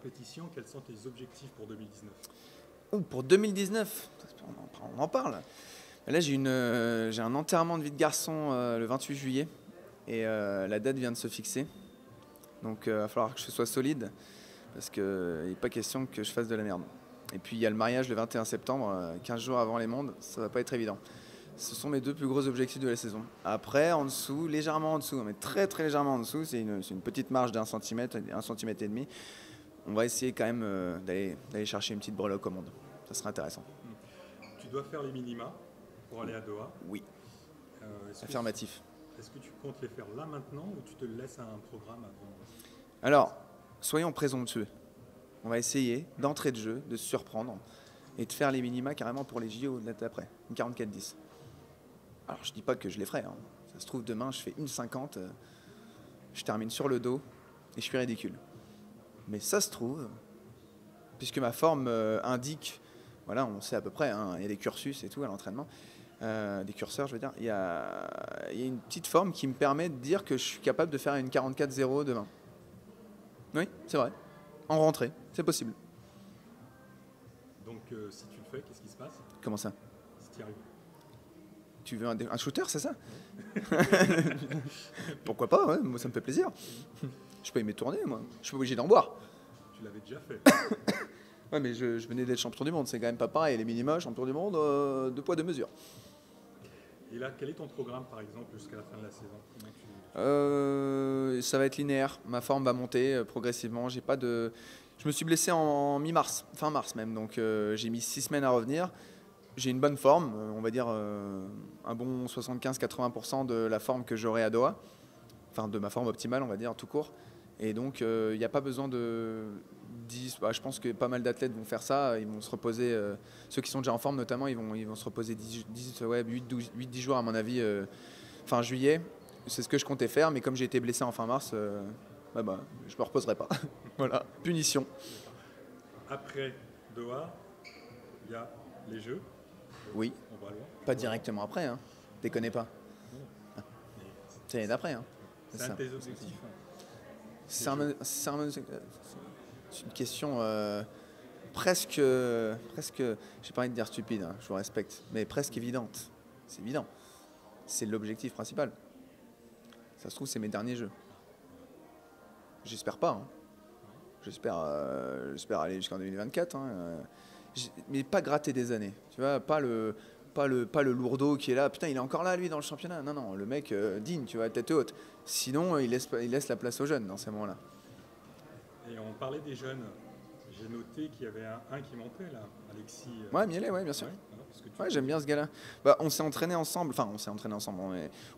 compétition, quels sont tes objectifs pour 2019? Pour 2019, on en parle. Là, j'ai un enterrement de vie de garçon le 28 juillet et la date vient de se fixer. Donc, il va falloir que je sois solide parce qu'il n'est pas question que je fasse de la merde. Et puis, il y a le mariage le 21 septembre, 15 jours avant les mondes. Ça ne va pas être évident. Ce sont mes 2 plus gros objectifs de la saison. Après, en dessous, légèrement en dessous, mais très très légèrement en dessous, c'est une petite marge d'1 centimètre, 1,5 cm. On va essayer quand même d'aller chercher une petite breloque au monde. Ça serait intéressant. Tu dois faire les minima pour aller à Doha. Oui. Affirmatif. Est-ce que tu comptes les faire là maintenant ou tu te laisses à un programme avant? Alors, soyons présomptueux. On va essayer d'entrée de jeu, de se surprendre et de faire les minima carrément pour les JO d'après, une 44-10. Alors, je dis pas que je les ferai. Hein. Ça se trouve, demain, je fais une 50, je termine sur le dos et je suis ridicule. Mais ça se trouve, puisque ma forme indique, voilà, on sait à peu près, hein, il y a des cursus et tout à l'entraînement, des curseurs, je veux dire, il y a une petite forme qui me permet de dire que je suis capable de faire une 44-0 demain. Oui, c'est vrai. En rentrée, c'est possible. Donc, si tu le fais, qu'est-ce qui se passe? Comment ça? Si tu y arrives. Tu veux un shooter, c'est ça? Pourquoi pas, ouais, moi ça me fait plaisir. Je peux y mettre tourner, moi. Je suis pas obligé d'en boire. Tu l'avais déjà fait. Ouais, mais je venais d'être champion du monde, c'est quand même pas pareil. Les minima, champion du monde, 2 poids 2 mesures. Et là, quel est ton programme, par exemple, jusqu'à la fin de la saison? Ça va être linéaire. Ma forme va monter progressivement. Je me suis blessé en mi-mars, fin mars même, donc j'ai mis 6 semaines à revenir. J'ai une bonne forme, on va dire un bon 75-80% de la forme que j'aurai à Doha, enfin de ma forme optimale, on va dire, tout court. Et donc, il n'y a pas besoin de 10. Je pense que pas mal d'athlètes vont faire ça. Ils vont se reposer, ceux qui sont déjà en forme notamment, ils vont se reposer 8-10 jours à mon avis, fin juillet. C'est ce que je comptais faire, mais comme j'ai été blessé en fin mars, je ne me reposerai pas. Voilà, punition. Après Doha, il y a les Jeux. Oui, on va loin. Pas directement après, hein. Déconnez pas. C'est l'année d'après. Hein. C'est un de tes objectifs. C'est une question presque, j'ai pas envie de dire stupide, hein, je vous respecte, mais presque évidente. C'est évident. C'est l'objectif principal. Ça se trouve, c'est mes derniers jeux. J'espère pas. Hein. J'espère aller jusqu'en 2024. Hein. Mais pas gratter des années. Tu vois, pas le lourdeau qui est là. Putain, il est encore là, lui, dans le championnat. Non, non, le mec digne, tu vois, tête haute. Sinon, il laisse la place aux jeunes dans ces moments-là. Et on parlait des jeunes. J'ai noté qu'il y avait un qui montait, là, Alexis. Ouais, Mielet, ouais, bien sûr. Ouais, j'aime bien ce gars-là. On s'est entraîné ensemble. Enfin,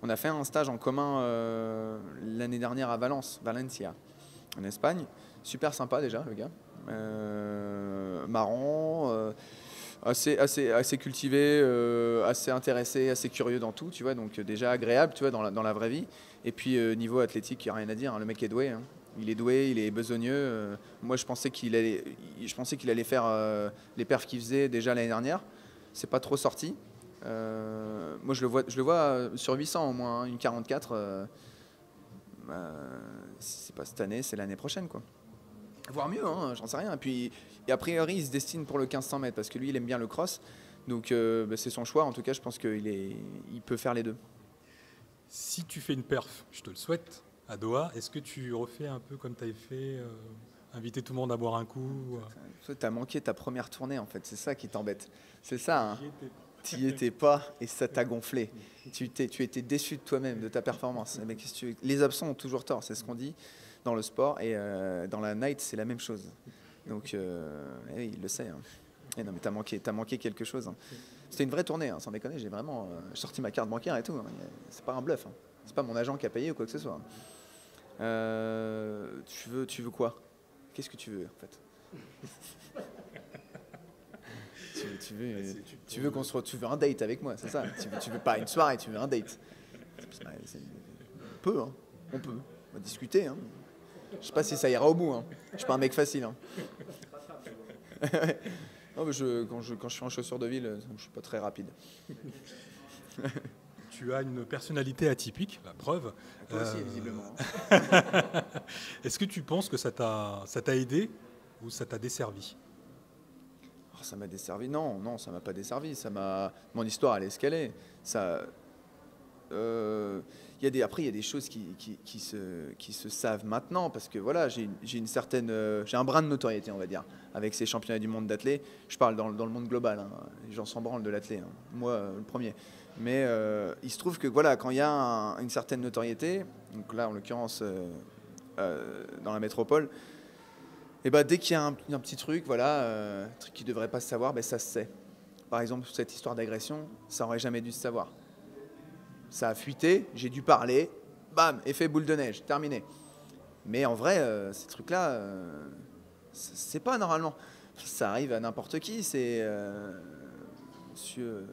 on a fait un stage en commun l'année dernière à Valencia, en Espagne. Super sympa déjà, le gars. Marrant, assez cultivé, assez intéressé, assez curieux dans tout, tu vois. Donc déjà agréable, tu vois, dans la vraie vie. Et puis niveau athlétique, il n'y a rien à dire. Hein, le mec est doué. Hein. Il est doué, il est besogneux. Moi, je pensais qu'il allait faire les perfs qu'il faisait déjà l'année dernière. C'est pas trop sorti. Moi, je le vois sur 800 au moins, hein, une 44. C'est pas cette année, c'est l'année prochaine, quoi. Voire mieux, hein, j'en sais rien. Et a priori, il se destine pour le 1500 mètres parce que lui, il aime bien le cross. Donc, c'est son choix. En tout cas, je pense qu'il peut faire les deux. Si tu fais une perf, je te le souhaite, à Doha, est-ce que tu refais un peu comme tu avais fait, inviter tout le monde à boire un coup Tu as manqué ta première tournée, en fait. C'est ça qui t'embête. C'est ça, hein. Tu n'y étais pas et ça t'a gonflé. Tu étais déçu de toi-même, de ta performance. Mais les absents ont toujours tort, c'est ce qu'on dit dans le sport. Et dans la night, c'est la même chose. Donc, oui, il le sait. Hein. Et non, mais t'as manqué quelque chose. Hein. C'était une vraie tournée, hein, sans déconner. J'ai vraiment sorti ma carte bancaire et tout. Hein. C'est pas un bluff. Hein. C'est pas mon agent qui a payé ou quoi que ce soit. Tu veux quoi? Qu'est-ce que tu veux, en fait? Tu veux qu'on se retrouve, tu veux un date avec moi, c'est ça? Tu veux pas une soirée, tu veux un date. On peut, hein. On va discuter. Hein. Je sais pas si ça ira au bout. Hein. Je suis pas un mec facile. Hein. Non, mais quand je suis en chaussures de ville, je suis pas très rapide. Tu as une personnalité atypique, la preuve. Toi aussi, visiblement. Est-ce que tu penses que ça t'a aidé ou ça t'a desservi? Oh, ça m'a desservi? Non, non, ça m'a pas desservi. Mon histoire, elle est ce qu'elle est. Après, il y a des choses qui se savent maintenant parce que voilà, j'ai un brin de notoriété, on va dire, avec ces championnats du monde d'athlé. Je parle dans le monde global, hein. Les gens s'en branlent de l'athlé, hein. Moi, le premier. Mais il se trouve que voilà, quand il y a une certaine notoriété, donc là, en l'occurrence, dans la métropole, et bah, dès qu'il y a un petit truc, voilà, un truc qui ne devrait pas se savoir, ben, ça se sait. Par exemple, cette histoire d'agression, ça aurait jamais dû se savoir. Ça a fuité, j'ai dû parler, bam, effet boule de neige, terminé. Mais en vrai, ces trucs-là, c'est pas normalement. Ça arrive à n'importe qui, c'est monsieur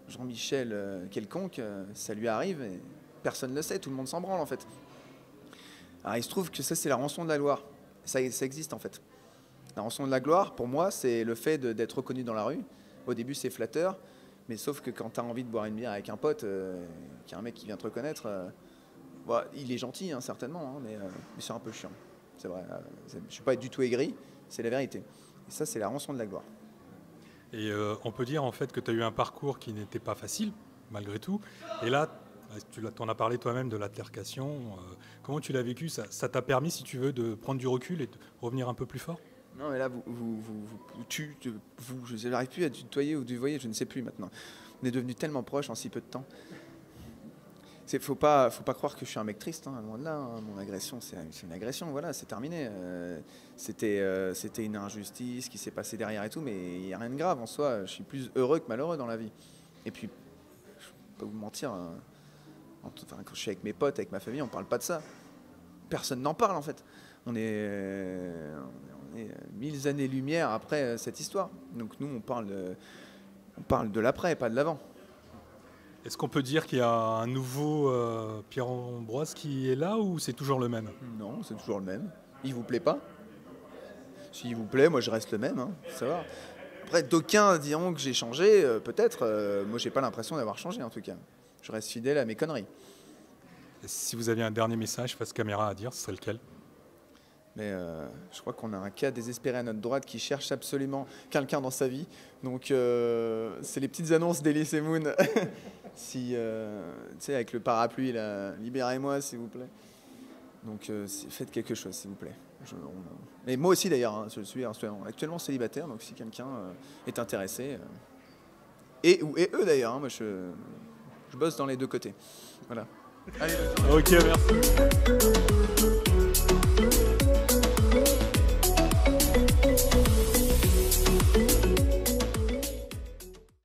Jean-Michel quelconque, ça lui arrive et personne ne le sait, tout le monde s'en branle en fait. Alors il se trouve que ça, c'est la rançon de la gloire. Ça existe en fait. La rançon de la gloire, pour moi, c'est le fait d'être reconnu dans la rue. Au début, c'est flatteur. Mais sauf que quand tu as envie de boire une bière avec un pote, qu'il y a un mec qui vient te reconnaître, bah, il est gentil, hein, certainement, hein, mais c'est un peu chiant. C'est vrai. Je ne suis pas du tout aigri, c'est la vérité. Et ça, c'est la rançon de la gloire. Et on peut dire en fait que tu as eu un parcours qui n'était pas facile, malgré tout. Et là, tu en as parlé toi-même de l'altercation. Comment tu l'as vécu? Ça t'a permis, si tu veux, de prendre du recul et de revenir un peu plus fort? Non, mais là, je n'arrive plus à tutoyer ou tutoyer, je ne sais plus maintenant. On est devenus tellement proches en si peu de temps. Faut pas croire que je suis un mec triste, hein, loin de là. Hein. Mon agression, c'est une agression, voilà, c'est terminé. C'était une injustice qui s'est passée derrière et tout, mais il n'y a rien de grave en soi. Je suis plus heureux que malheureux dans la vie. Et puis, je ne vais pas vous mentir, hein, quand je suis avec mes potes, avec ma famille, on ne parle pas de ça. Personne n'en parle en fait. On est 1000 années-lumière après cette histoire. Donc nous, on parle de l'après, pas de l'avant. Est-ce qu'on peut dire qu'il y a un nouveau Pierre Ambroise qui est là ou c'est toujours le même? Non, c'est toujours le même. Il vous plaît pas? S'il vous plaît, moi je reste le même, hein, ça va. Après, d'aucuns diront que j'ai changé, peut-être. Moi, j'ai pas l'impression d'avoir changé en tout cas. Je reste fidèle à mes conneries. Et si vous aviez un dernier message face caméra à dire, ce serait lequel? Mais je crois qu'on a un cas désespéré à notre droite qui cherche absolument quelqu'un dans sa vie. Donc c'est les petites annonces d'Elysée Moon. Si, tu sais, avec le parapluie, là, libérez-moi s'il vous plaît. Donc faites quelque chose s'il vous plaît. Mais moi aussi d'ailleurs, hein, je suis actuellement célibataire, donc si quelqu'un est intéressé, et eux d'ailleurs, hein, moi je bosse dans les deux côtés. Voilà. Allez, ok, merci.